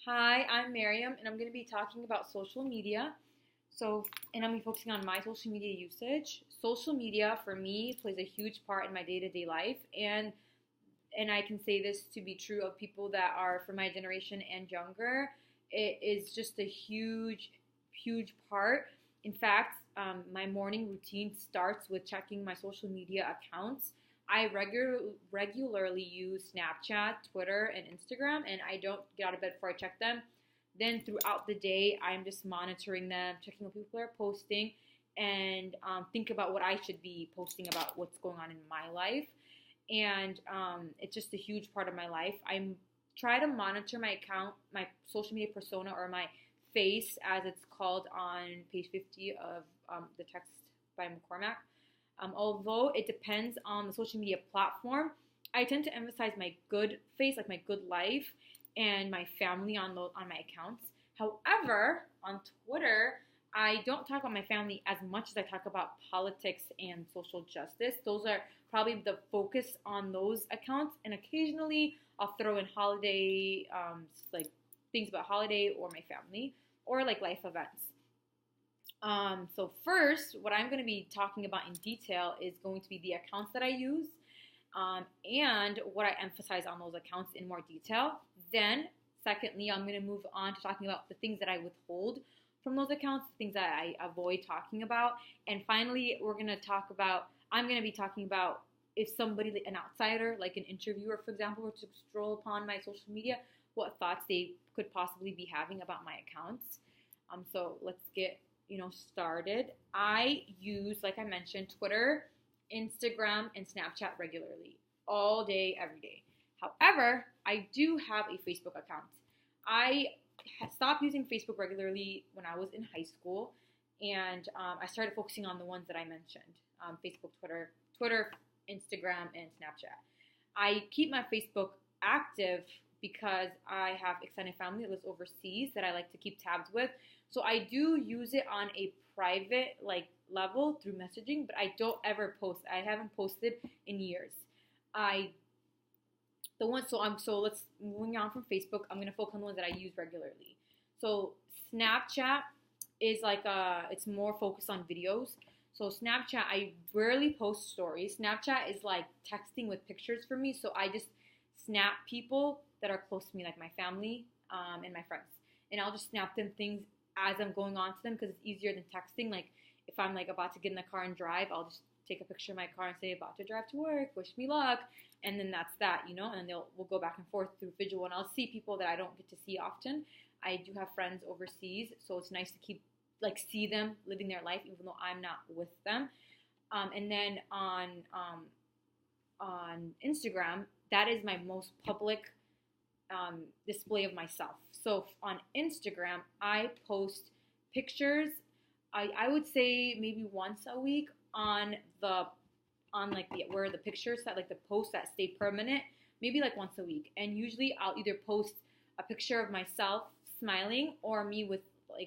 Hi, I'm Miriam, and I'm going to be talking about social media. And I'm going to be focusing on my social media usage. Social media for me plays a huge part in my day-to-day life, and I can say this to be true of people that are from my generation and younger. It is just a huge, huge part. In fact, my morning routine starts with checking my social media accounts. I regularly use Snapchat, Twitter, and Instagram, and I don't get out of bed before I check them. Then throughout the day, I'm just monitoring them, checking what people are posting, and think about what I should be posting about what's going on in my life. And it's just a huge part of my life. I try to monitor my account, my social media persona, or my face, as it's called on page 50 of the text by McCormack. Although it depends on the social media platform, I tend to emphasize my good face, like my good life, and my family on my accounts. However, on Twitter, I don't talk about my family as much as I talk about politics and social justice. Those are probably the focus on those accounts, and occasionally I'll throw in holiday, like things about holiday or my family, or like life events. So first, what I'm going to be talking about in detail is going to be the accounts that I use, and what I emphasize on those accounts in more detail. Then, secondly, I'm going to move on to talking about the things that I withhold from those accounts, the things that I avoid talking about. And finally, I'm going to be talking about if somebody, an outsider, like an interviewer, for example, were to stroll upon my social media, what thoughts they could possibly be having about my accounts. So let's get started. I use, like I mentioned, Twitter, Instagram, and Snapchat regularly, all day, every day. However, I do have a Facebook account. I stopped using Facebook regularly when I was in high school, and I started focusing on the ones that I mentioned: Facebook, Twitter, Instagram, and Snapchat. I keep my Facebook active because I have extended family that lives overseas that I like to keep tabs with. So I do use it on a private level through messaging, but I don't ever post. I haven't posted in years. Let's moving on from Facebook. I'm gonna focus on the ones that I use regularly. So Snapchat is it's more focused on videos. So Snapchat, I rarely post stories. Snapchat is like texting with pictures for me. So I just snap people that are close to me, like my family and my friends, and I'll just snap them things as I'm going on to them because it's easier than texting. Like if I'm about to get in the car and drive, I'll just take a picture of my car and say about to drive to work, wish me luck, and then that's that, and then we'll go back and forth through visual, and I'll see people that I don't get to see often. I do have friends overseas, so it's nice to see them living their life even though I'm not with them. And then on Instagram, that is my most public display of myself. So on Instagram, I post pictures. I would say maybe once a week on where the pictures that the posts that stay permanent, maybe once a week. And usually I'll either post a picture of myself smiling, or me with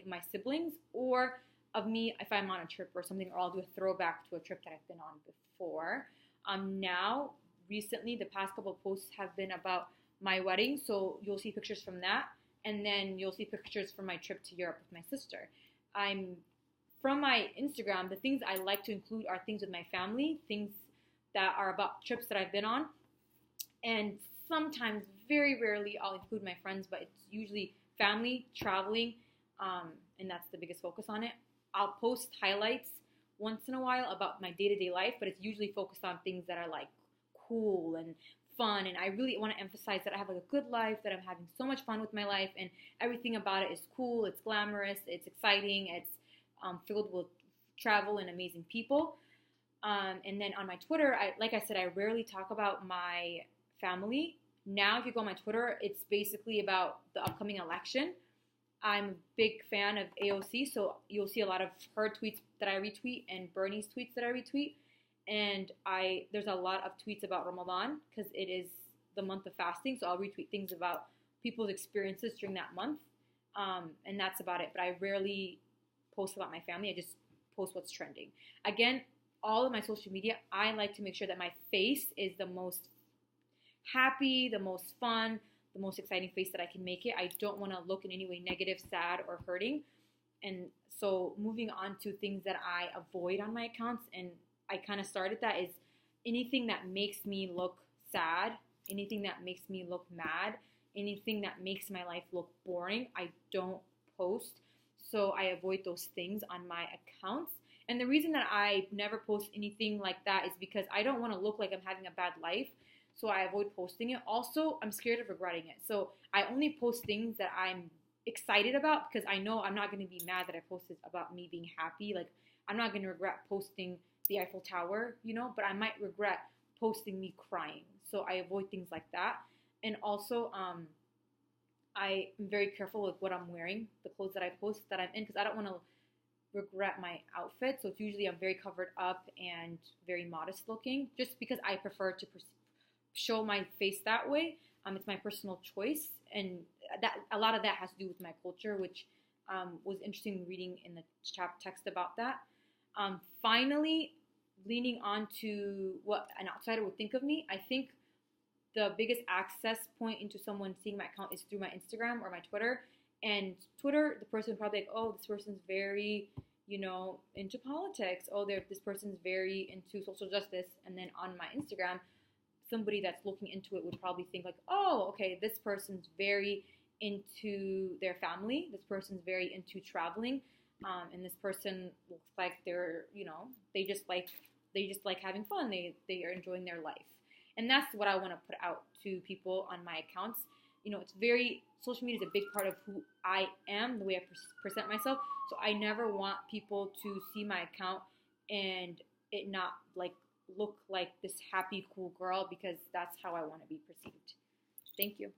my siblings, or of me if I'm on a trip or something, or I'll do a throwback to a trip that I've been on before. Now recently the past couple of posts have been about my wedding, so you'll see pictures from that, and then you'll see pictures from my trip to Europe with my sister. From my Instagram, the things I like to include are things with my family, things that are about trips that I've been on, and sometimes, very rarely, I'll include my friends, but it's usually family, traveling, and that's the biggest focus on it. I'll post highlights once in a while about my day-to-day life, but it's usually focused on things that are cool and fun, and I really want to emphasize that I have a good life, that I'm having so much fun with my life, and everything about it is cool, it's glamorous, it's exciting, it's filled with travel and amazing people. And then on my Twitter, like I said, I rarely talk about my family. Now, if you go on my Twitter, it's basically about the upcoming election. I'm a big fan of AOC, so you'll see a lot of her tweets that I retweet and Bernie's tweets that I retweet. And there's a lot of tweets about Ramadan because it is the month of fasting, so I'll retweet things about people's experiences during that month. And that's about it. But I rarely post about my family. I just post what's trending. Again, all of my social media, I like to make sure that my face is the most happy, the most fun, the most exciting face that I can make it. I don't want to look in any way negative, sad, or hurting. And so moving on to things that I avoid on my accounts, and I kind of started that, is anything that makes me look sad, anything that makes me look mad, anything that makes my life look boring, I don't post. So I avoid those things on my accounts. And the reason that I never post anything like that is because I don't want to look like I'm having a bad life. So I avoid posting it. Also, I'm scared of regretting it. So I only post things that I'm excited about, because I know I'm not going to be mad that I posted about me being happy. Like, I'm not going to regret posting the Eiffel Tower, but I might regret posting me crying. So I avoid things like that. And also, I am very careful with what I'm wearing, the clothes that I post that I'm in, because I don't want to regret my outfit. So it's usually I'm very covered up and very modest looking, just because I prefer to show my face that way. It's my personal choice, and that a lot of that has to do with my culture, which was interesting reading in the text about that. Finally, leaning on to what an outsider would think of me, I think the biggest access point into someone seeing my account is through my Instagram or my Twitter. And Twitter, the person probably like, oh, this person's very, into politics. Oh, this person's very into social justice. And then on my Instagram, somebody that's looking into it would probably think like, oh, okay, this person's very into their family. This person's very into traveling. And this person looks like they're, they just like having fun. They are enjoying their life. And that's what I want to put out to people on my accounts. Social media is a big part of who I am, the way I present myself. So I never want people to see my account and it not look like this happy, cool girl, because that's how I want to be perceived. Thank you.